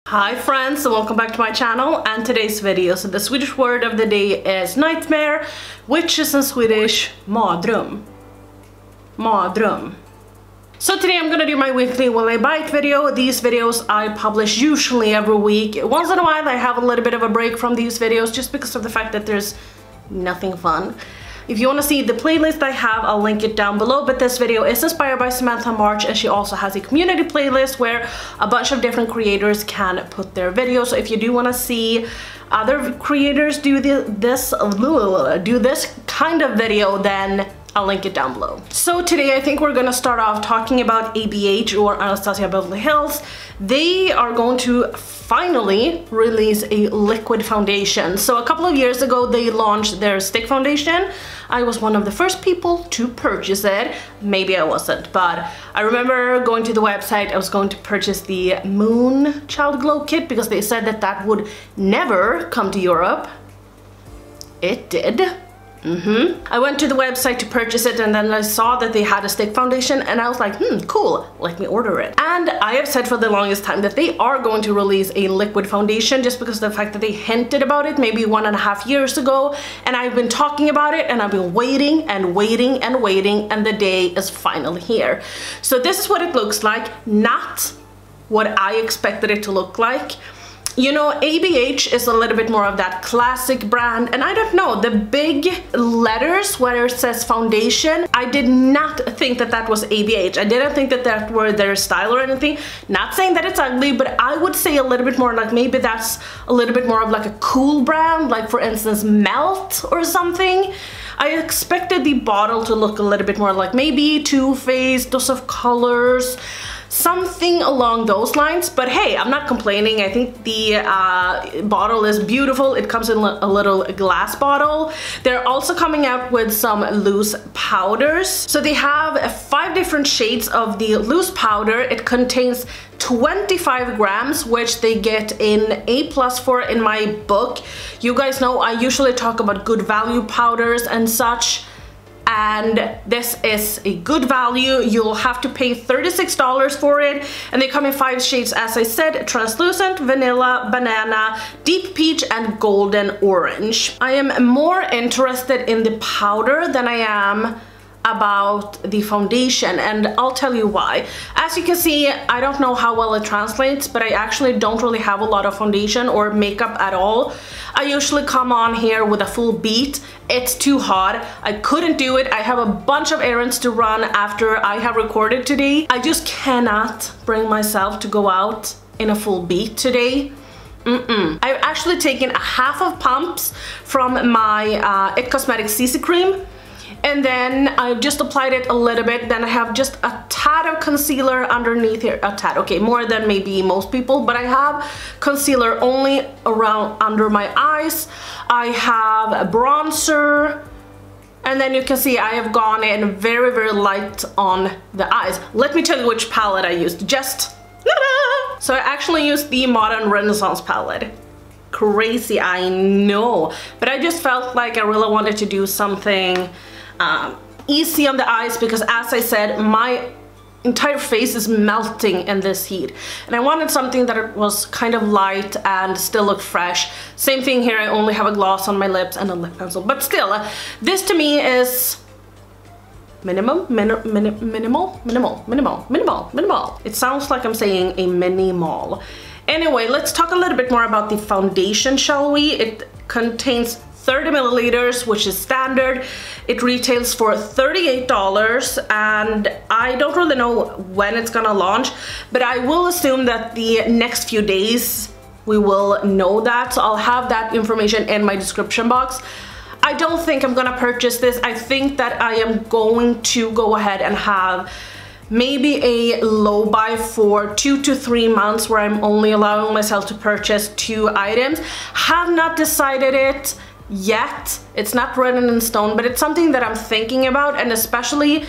Hi friends, and welcome back to my channel and today's video. So the Swedish word of the day is nightmare, which is in Swedish mardröm. Mardröm. So today I'm gonna do my weekly Will I Buy It video. These videos I publish usually every week. Once in a while I have a little bit of a break from these videos just because of the fact that there's nothing fun. If you want to see the playlist I have, I'll link it down below, but this video is inspired by Samantha March and she also has a community playlist where a bunch of different creators can put their videos. So if you do want to see other creators do this kind of video, then I'll link it down below. So today I think we're gonna start off talking about ABH, or Anastasia Beverly Hills. They are going to finally release a liquid foundation. So a couple of years ago they launched their stick foundation. I was one of the first people to purchase it. Maybe I wasn't, but I remember going to the website. I was going to purchase the Moon Child Glow Kit because they said that that would never come to Europe. It did. I went to the website to purchase it and then I saw that they had a stick foundation and I was like, cool, let me order it. And I have said for the longest time that they are going to release a liquid foundation just because of the fact that they hinted about it maybe 1.5 years ago, and I've been talking about it and I've been waiting and waiting and waiting, and the day is finally here. So this is what it looks like, not what I expected it to look like. You know, ABH is a little bit more of that classic brand, and I don't know, the big letters where it says foundation, I did not think that that was ABH. I didn't think that that were their style or anything. Not saying that it's ugly, but I would say a little bit more like maybe that's a little bit more of like a cool brand, like for instance Melt or something. I expected the bottle to look a little bit more like maybe Too Faced, Dose of Colors, something along those lines, but hey, I'm not complaining. I think the bottle is beautiful. It comes in a little glass bottle. They're also coming out with some loose powders. So they have 5 different shades of the loose powder. It contains 25 grams, which they get in A+ for in my book. You guys know I usually talk about good value powders and such, and this is a good value. You'll have to pay $36 for it, and they come in 5 shades, as I said: translucent, vanilla, banana, deep peach, and golden orange. I am more interested in the powder than I am about the foundation, and I'll tell you why. As you can see, I don't know how well it translates, but I actually don't really have a lot of foundation or makeup at all. I usually come on here with a full beat. It's too hot. I couldn't do it. I have a bunch of errands to run after I have recorded today. I just cannot bring myself to go out in a full beat today. I've actually taken a half of pumps from my It Cosmetics CC cream, and then I just applied it a little bit. Then I have just a tad of concealer underneath here. A tad, okay, more than maybe most people, but I have concealer only around under my eyes. I have a bronzer, and then you can see I have gone in very, very light on the eyes. Let me tell you which palette I used. Just so I actually used the Modern Renaissance palette. Crazy, I know, but I just felt like I really wanted to do something easy on the eyes because, as I said, my entire face is melting in this heat, and I wanted something that was kind of light and still look fresh. Same thing here, I only have a gloss on my lips and a lip pencil, but still, this to me is minimal. It sounds like I'm saying a mini mall. Anyway, let's talk a little bit more about the foundation, shall we? It contains 30 milliliters, which is standard. It retails for $38, and I don't really know when it's gonna launch, but I will assume that the next few days we will know that, so I'll have that information in my description box. I don't think I'm gonna purchase this. I think that I am going to go ahead and have maybe a low buy for 2 to 3 months where I'm only allowing myself to purchase 2 items. Have not decided it yet. It's not written in stone, but it's something that I'm thinking about, and especially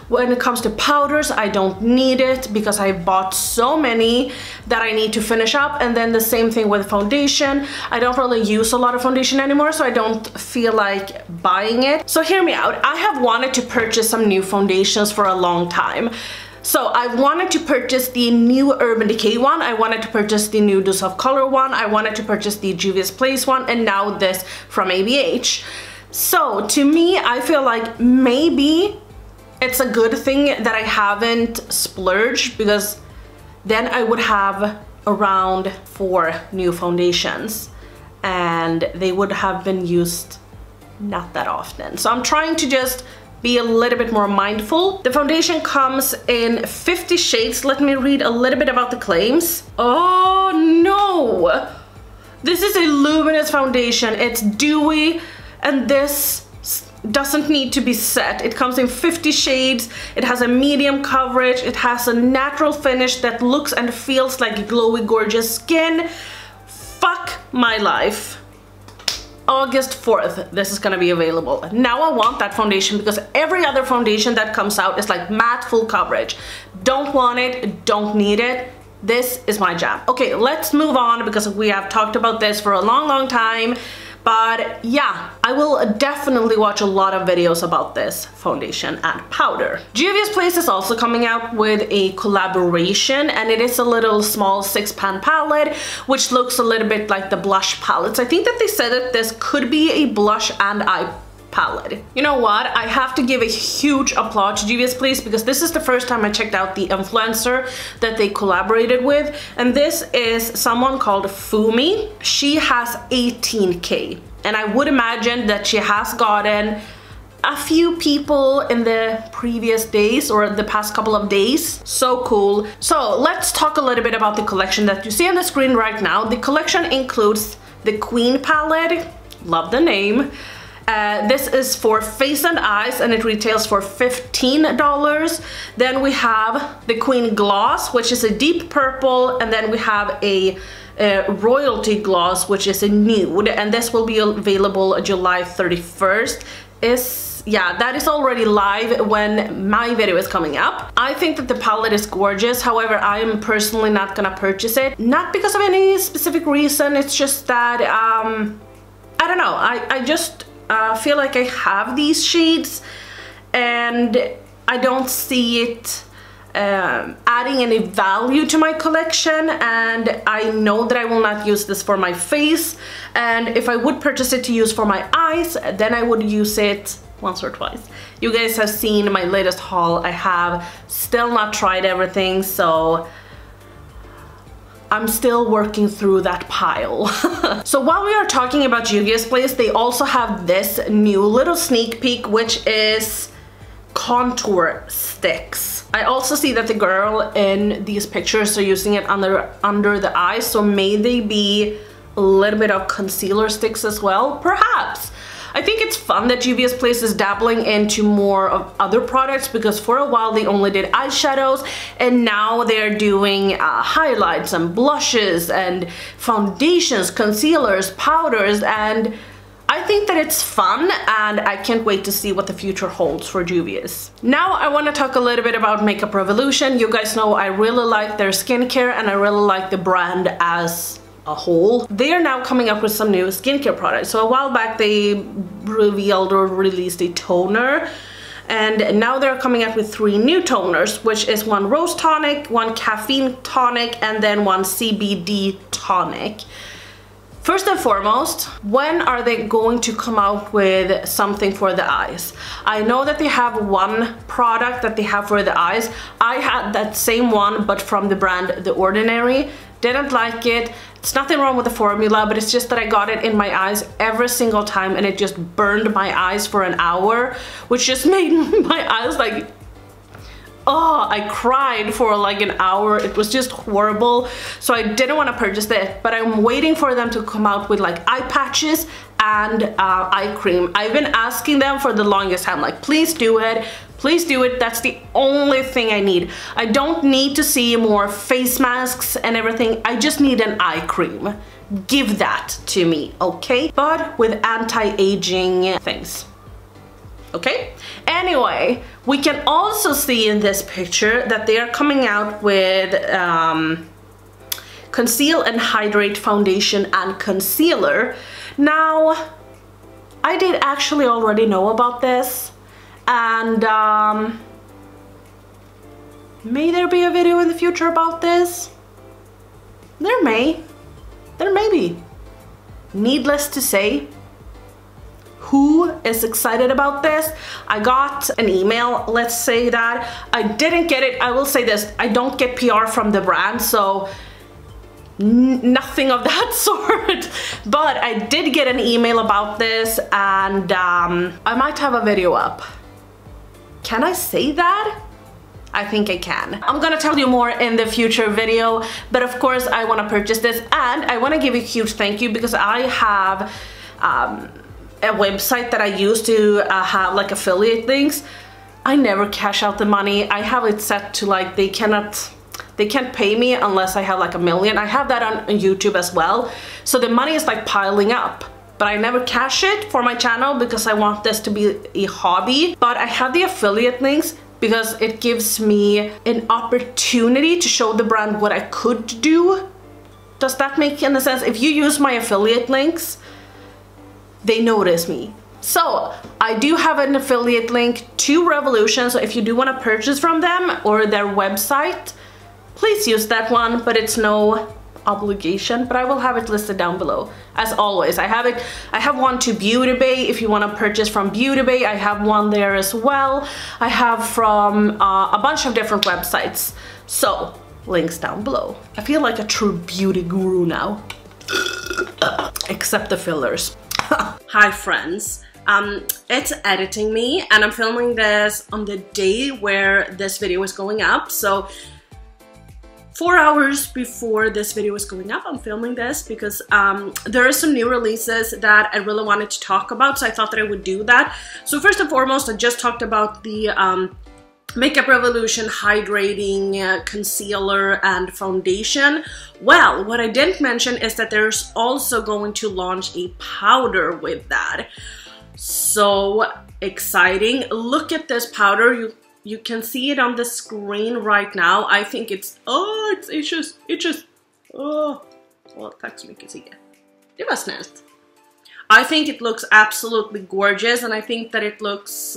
when it comes to powders, I don't need it because I bought so many that I need to finish up. And then the same thing with foundation. I don't really use a lot of foundation anymore, so I don't feel like buying it. So hear me out. I have wanted to purchase some new foundations for a long time. So I wanted to purchase the new Urban Decay one, I wanted to purchase the new Dose of Color one, I wanted to purchase the Juvia's Place one, and now this from ABH. So to me, I feel like maybe it's a good thing that I haven't splurged, because then I would have around 4 new foundations and they would have been used not that often. So I'm trying to just be a little bit more mindful. The foundation comes in 50 shades. Let me read a little bit about the claims. Oh no! This is a luminous foundation. It's dewy, and this doesn't need to be set. It comes in 50 shades. It has a medium coverage. It has a natural finish that looks and feels like glowy, gorgeous skin. Fuck my life. August 4th, this is gonna be available. Now I want that foundation, because every other foundation that comes out is like matte full coverage. Don't want it, don't need it. This is my jam. Okay, let's move on, because we have talked about this for a long time. But yeah, I will definitely watch a lot of videos about this foundation and powder. Juvia's Place is also coming out with a collaboration, and it is a little small 6-pan palette, which looks a little bit like the blush palettes. I think that they said that this could be a blush and eye palette. You know what? I have to give a huge applause to Juvia's Place, because this is the first time I checked out the influencer that they collaborated with, and this is someone called Fumi. She has 18K, and I would imagine that she has gotten a few people in the previous days or the past couple of days. So cool. So let's talk a little bit about the collection that you see on the screen right now. The collection includes the Queen palette, love the name. This is for face and eyes, and it retails for $15. Then we have the Queen Gloss, which is a deep purple, and then we have a Royalty Gloss, which is a nude, and this will be available July 31st. Yeah, that is already live when my video is coming up. I think that the palette is gorgeous. However, I am personally not gonna purchase it. Not because of any specific reason, it's just that, I don't know, I just feel like I have these shades and I don't see it adding any value to my collection, and I know that I will not use this for my face, and if I would purchase it to use for my eyes, then I would use it once or twice. You guys have seen my latest haul. I have still not tried everything, so I'm still working through that pile. So while we are talking about Juvia's Place, they also have this new little sneak peek, which is contour sticks. I also see that the girl in these pictures are using it under the eyes, so may they be a little bit of concealer sticks as well? Perhaps. I think it's fun that Juvia's Place is dabbling into more of other products, because for a while they only did eyeshadows, and now they're doing highlights and blushes and foundations, concealers, powders, and I think that it's fun, and I can't wait to see what the future holds for Juvia's. Now I want to talk a little bit about Makeup Revolution. You guys know I really like their skincare, and I really like the brand as a whole. They are now coming up with some new skincare products. So a while back they revealed or released a toner, and now they're coming up with 3 new toners, which is one rose tonic, one caffeine tonic, and then one CBD tonic. First and foremost, when are they going to come out with something for the eyes? I know that they have one product that they have for the eyes. I had that same one, but from the brand The Ordinary. Didn't like it. It's nothing wrong with the formula, but it's just that I got it in my eyes every single time, and it just burned my eyes for an hour, which just made my eyes like, oh, I cried for like an hour. It was just horrible. So I didn't want to purchase it, but I'm waiting for them to come out with like eye patches and eye cream. I've been asking them for the longest time, like, please do it. Please do it. That's the only thing I need. I don't need to see more face masks and everything. I just need an eye cream. Give that to me, okay? But with anti-aging things. Okay? Anyway, we can also see in this picture that they are coming out with Conceal and Hydrate Foundation and Concealer. Now, I did actually already know about this. And May there be a video in the future about this? There may be. Needless to say, who is excited about this? I got an email, let's say that. I didn't get it, I will say this, I don't get PR from the brand, so nothing of that sort. But I did get an email about this, and I might have a video up. Can I say that? I think I can. I'm gonna tell you more in the future video, but of course I want to purchase this, and I want to give you a huge thank you because I have a website that I use to have like affiliate links. I never cash out the money. I have it set to like they can't pay me unless I have like 1 million. I have that on YouTube as well. So the money is like piling up, but I never cash it for my channel because I want this to be a hobby. But I have the affiliate links because it gives me an opportunity to show the brand what I could do. Does that make any sense? If you use my affiliate links, they notice me. So I do have an affiliate link to Revolution, so if you do want to purchase from them or their website, please use that one, but it's no obligation, but I will have it listed down below. As always, I have one to Beauty Bay. If you want to purchase from Beauty Bay, I have one there as well. I have from a bunch of different websites, so links down below. I feel like a true beauty guru now. Except the fillers. Hi friends, it's editing me, and I'm filming this on the day where this video is going up, so 4 hours before this video is going up, I'm filming this because there are some new releases that I really wanted to talk about, so I thought that I would do that. So first and foremost, I just talked about the Makeup Revolution Hydrating Concealer and Foundation. Well, what I didn't mention is that there's also going to launch a powder with that. So exciting. Look at this powder. You can see it on the screen right now. I think it's, it's just, well, tack så mycket Sigge. Det var snällt. I think it looks absolutely gorgeous, and I think that it looks,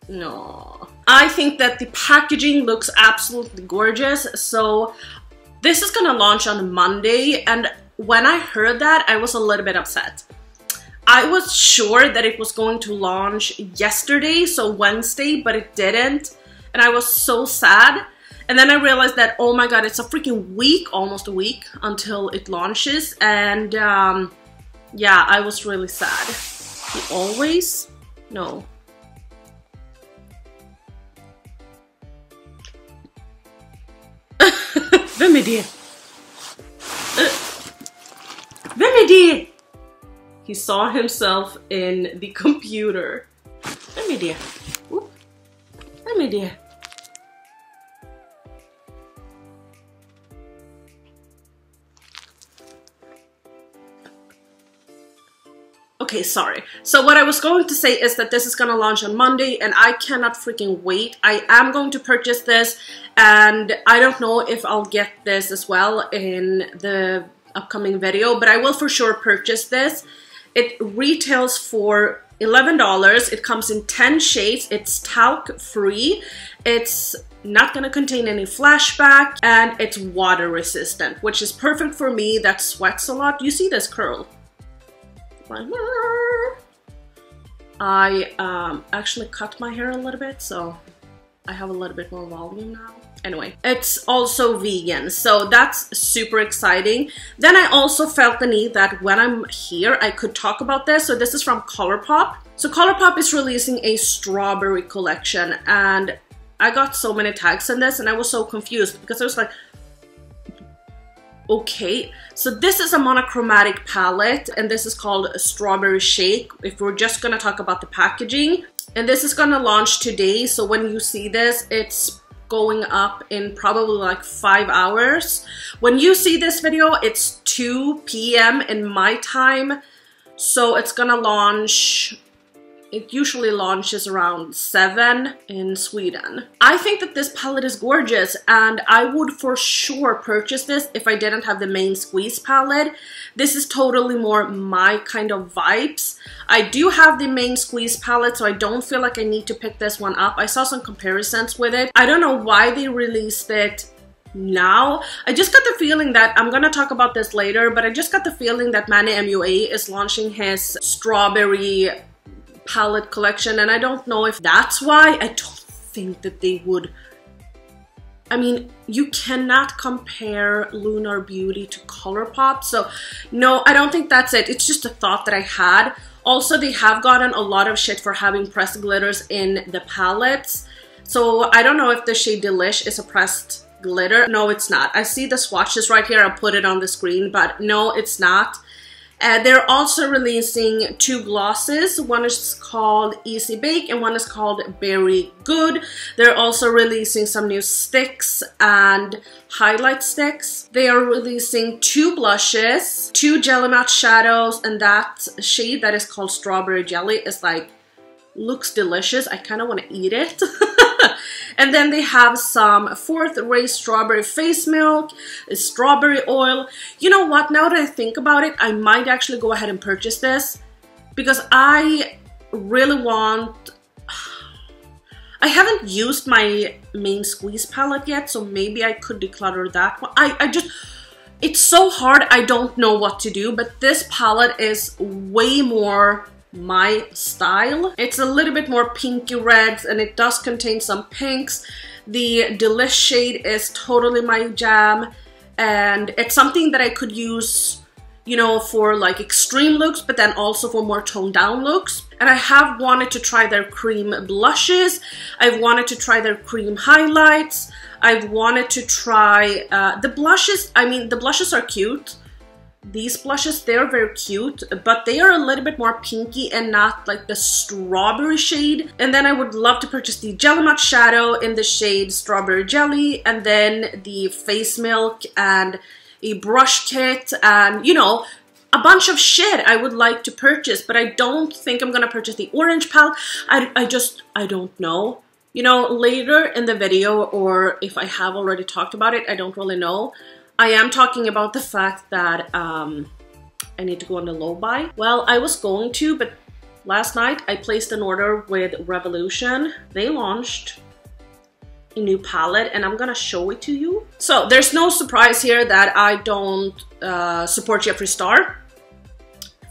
no. I think that the packaging looks absolutely gorgeous. So this is gonna launch on Monday, and when I heard that, I was a little bit upset. I was sure that it was going to launch yesterday, so Wednesday, but it didn't, and I was so sad. And then I realized that, oh my god, it's a freaking week, almost a week, until it launches, and yeah, I was really sad. He always? No. Vem är det? Vem är det? He saw himself in the computer. Vem är det? Vem är det? Okay, sorry. So what I was going to say is that this is gonna launch on Monday, and I cannot freaking wait. I am going to purchase this, and I don't know if I'll get this as well in the upcoming video, but I will for sure purchase this. It retails for $11. It comes in 10 shades. It's talc free. It's not gonna contain any flashback, and it's water resistant, which is perfect for me that sweats a lot. You see this curl? I actually cut my hair a little bit, so I have a little bit more volume now. Anyway, it's also vegan, so that's super exciting. Then I also felt the need that when I'm here, I could talk about this. So this is from ColourPop. So ColourPop is releasing a strawberry collection, and I got so many tags in this, and I was so confused because I was like, okay, so this is a monochromatic palette, and this is called a Strawberry Shake, if we're just gonna talk about the packaging. And this is gonna launch today, so when you see this, it's going up in probably like 5 hours. When you see this video, it's 2 p.m. in my time, so it's gonna launch It usually launches around 7 in Sweden. I think that this palette is gorgeous, and I would for sure purchase this if I didn't have the main squeeze palette. This is totally more my kind of vibes. I do have the main squeeze palette, so I don't feel like I need to pick this one up. I saw some comparisons with it. I don't know why they released it now. I just got the feeling that, I'm gonna talk about this later, but I just got the feeling that Manny MUA is launching his strawberry palette collection, and I don't know if that's why. I don't think that they would. I mean, you cannot compare Lunar Beauty to ColourPop, so no, I don't think that's it. It's just a thought that I had. Also, they have gotten a lot of shit for having pressed glitters in the palettes, so I don't know if the shade Delish is a pressed glitter. No, it's not. I see the swatches right here. I'll put it on the screen, but no, it's not. They're also releasing 2 glosses. One is called Easy Bake and one is called Berry Good. They're also releasing some new sticks and highlight sticks. They are releasing 2 blushes, 2 Jelly Matte shadows, and that shade that is called Strawberry Jelly is like, looks delicious. I kind of want to eat it. And then they have some 4th Ray Strawberry Face Milk, strawberry oil. You know what, now that I think about it, I might actually go ahead and purchase this because I really want... I haven't used my main squeeze palette yet, so maybe I could declutter that one. I just... It's so hard, I don't know what to do, but this palette is way more my style. It's a little bit more pinky reds, and it does contain some pinks. The Delish shade is totally my jam, and it's something that I could use, you know, for like extreme looks, but then also for more toned down looks. And I have wanted to try their cream blushes. I've wanted to try their cream highlights. I've wanted to try the blushes. I mean, the blushes are cute. These blushes, they're very cute, but they are a little bit more pinky and not like the strawberry shade. And then I would love to purchase the Jelly Matte shadow in the shade Strawberry Jelly, and then the face milk and a brush kit, and you know, a bunch of shit I would like to purchase, but I don't think I'm gonna purchase the orange palette. I don't know. You know, later in the video, or if I have already talked about it, I don't really know. I am talking about the fact that I need to go on the low buy. Well, I was going to, but last night I placed an order with Revolution. They launched a new palette, and I'm gonna show it to you. So there's no surprise here that I don't support Jeffree Star.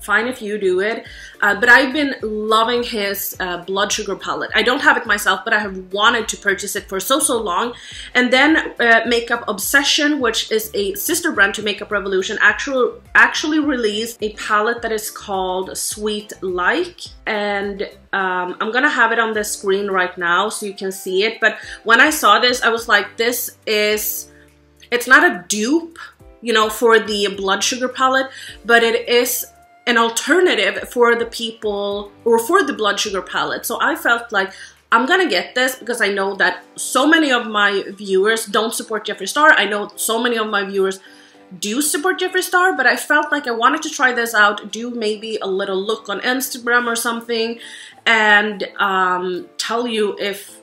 Fine if you do it, but I've been loving his Blood Sugar palette. I don't have it myself, but I have wanted to purchase it for so long. And then Makeup Obsession, which is a sister brand to Makeup Revolution, actually released a palette that is called Sweet Like, and I'm gonna have it on the screen right now so you can see it. But when I saw this, I was like, this is, it's not a dupe, you know, for the Blood Sugar palette, but it is an alternative for the people, or for the Blood Sugar palette. So I felt like I'm gonna get this because I know that so many of my viewers don't support Jeffree Star. I know so many of my viewers do support Jeffree Star, but I felt like I wanted to try this out, do maybe a little look on Instagram or something, and tell you if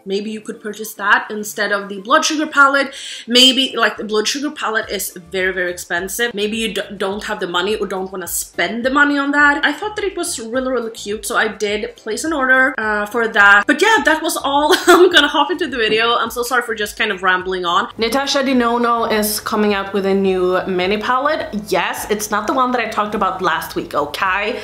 maybe you could purchase that instead of the Blood Sugar palette. Maybe, like, the Blood Sugar palette is very expensive. Maybe you don't have the money or don't want to spend the money on that. I thought that it was really cute, so I did place an order for that. But yeah, that was all. I'm gonna hop into the video. I'm so sorry for just kind of rambling on. Natasha Denona is coming out with a new mini palette. Yes, it's not the one that I talked about last week, okay?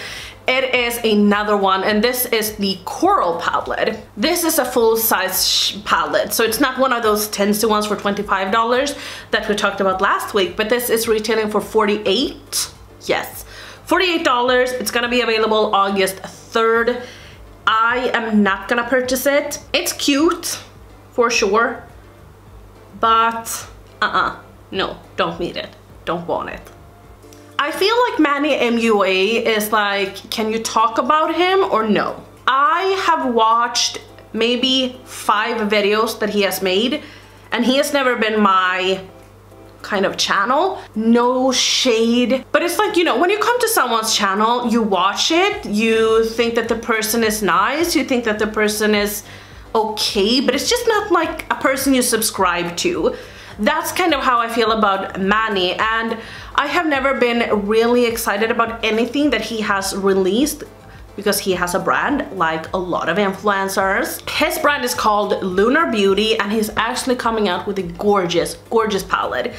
It is another one, and this is the Coral palette. This is a full-size palette, so it's not one of those teensy ones for $25 that we talked about last week, but this is retailing for $48. Yes, $48. It's gonna be available August 3rd. I am not gonna purchase it. It's cute, for sure, but no, don't need it, don't want it. I feel like Manny MUA is like, can you talk about him or no? I have watched maybe 5 videos that he has made, and he has never been my kind of channel. No shade, but it's like, you know, when you come to someone's channel, you watch it, you think that the person is nice, you think that the person is okay, but it's just not like a person you subscribe to. That's kind of how I feel about Manny, and I have never been really excited about anything that he has released because he has a brand like a lot of influencers. His brand is called Lunar Beauty, and he's actually coming out with a gorgeous, gorgeous palette.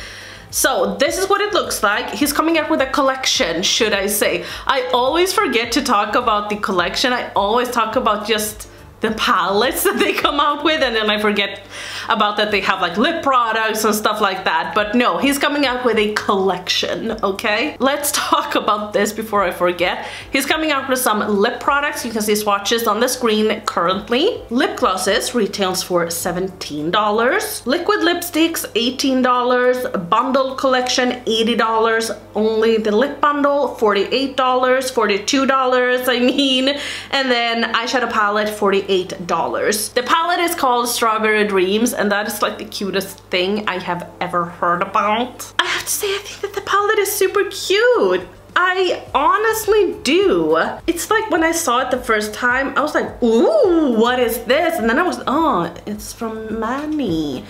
So this is what it looks like. He's coming out with a collection, should I say. I always forget to talk about the collection. I always talk about just the palettes that they come out with, and then I forget about that they have like lip products and stuff like that. But no, he's coming out with a collection, okay? Let's talk about this before I forget. He's coming out with some lip products. You can see swatches on the screen currently. Lip glosses retails for $17. Liquid lipsticks, $18. Bundle collection, $80. Only the lip bundle, $48, $42, I mean. And then eyeshadow palette, $48. The palette is called Strawberry Dreams, and that is like the cutest thing I have ever heard about. I have to say, I think that the palette is super cute. I honestly do. It's like when I saw it the first time, I was like, ooh, what is this? And then I was, oh, it's from Manny.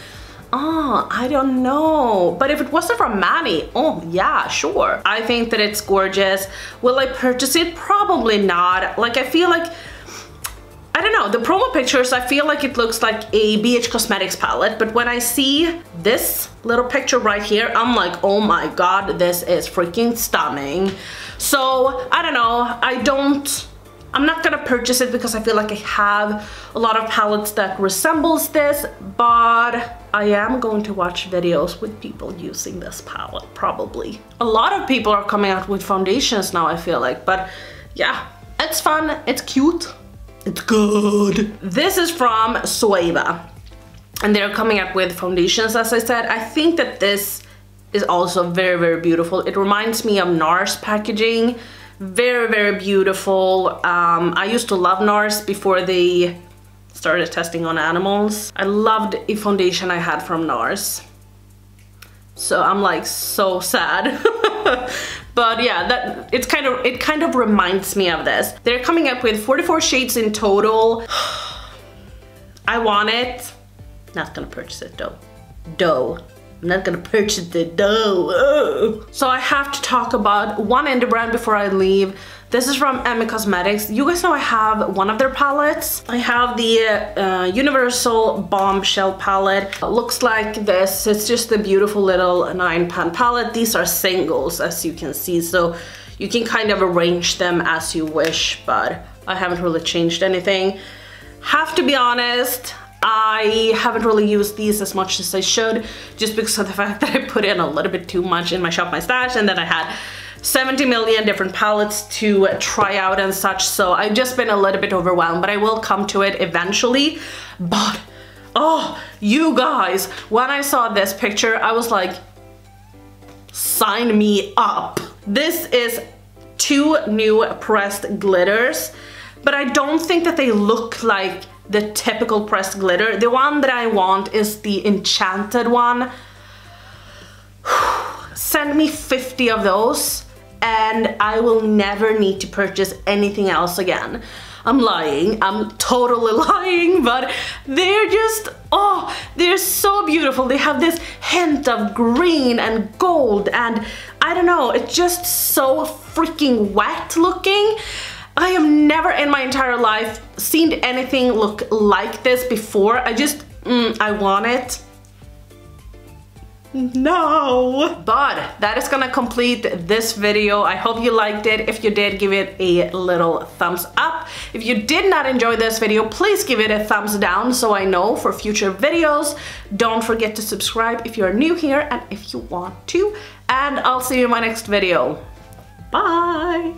Oh, I don't know. But if it wasn't from Manny, oh yeah, sure. I think that it's gorgeous. Will I purchase it? Probably not. Like, I feel like, I don't know, the promo pictures, I feel like it looks like a BH Cosmetics palette, but when I see this little picture right here, I'm like, oh my god, this is freaking stunning. So, I don't know, I'm not gonna purchase it because I feel like I have a lot of palettes that resembles this, but I am going to watch videos with people using this palette, probably. A lot of people are coming out with foundations now, I feel like, but yeah, it's fun, it's cute. It's good. This is from Zoeva, and they're coming up with foundations, as I said. I think that this is also very, very beautiful. It reminds me of NARS packaging. Very, very beautiful. I used to love NARS before they started testing on animals. I loved a foundation I had from NARS. So I'm like so sad. But yeah, it kind of reminds me of this. They're coming up with 44 shades in total. I want it. Not gonna purchase it though. I'm not gonna purchase the dough. So I have to talk about one indie brand before I leave. This is from Emmy Cosmetics. You guys know I have one of their palettes. I have the Universal Bombshell palette. It looks like this. It's just a beautiful little 9-pan palette. These are singles, as you can see, so you can kind of arrange them as you wish, but I haven't really changed anything. Have to be honest, I haven't really used these as much as I should, just because of the fact that I put in a little bit too much in my Shop My Stash, and then I had 70 million different palettes to try out and such, so I've just been a little bit overwhelmed, but I will come to it eventually. But oh, you guys, when I saw this picture, I was like, sign me up. This is 2 new pressed glitters, but I don't think that they look like the typical pressed glitter. The one that I want is the enchanted one. Send me 50 of those and I will never need to purchase anything else again. I'm lying, I'm totally lying, but they're just, oh, they're so beautiful. They have this hint of green and gold, and I don't know, it's just so freaking wet looking. I have never in my entire life seen anything look like this before. I want it. No. But that is gonna complete this video. I hope you liked it. If you did, give it a little thumbs up. If you did not enjoy this video, please give it a thumbs down so I know for future videos. Don't forget to subscribe if you're new here and if you want to. And I'll see you in my next video. Bye.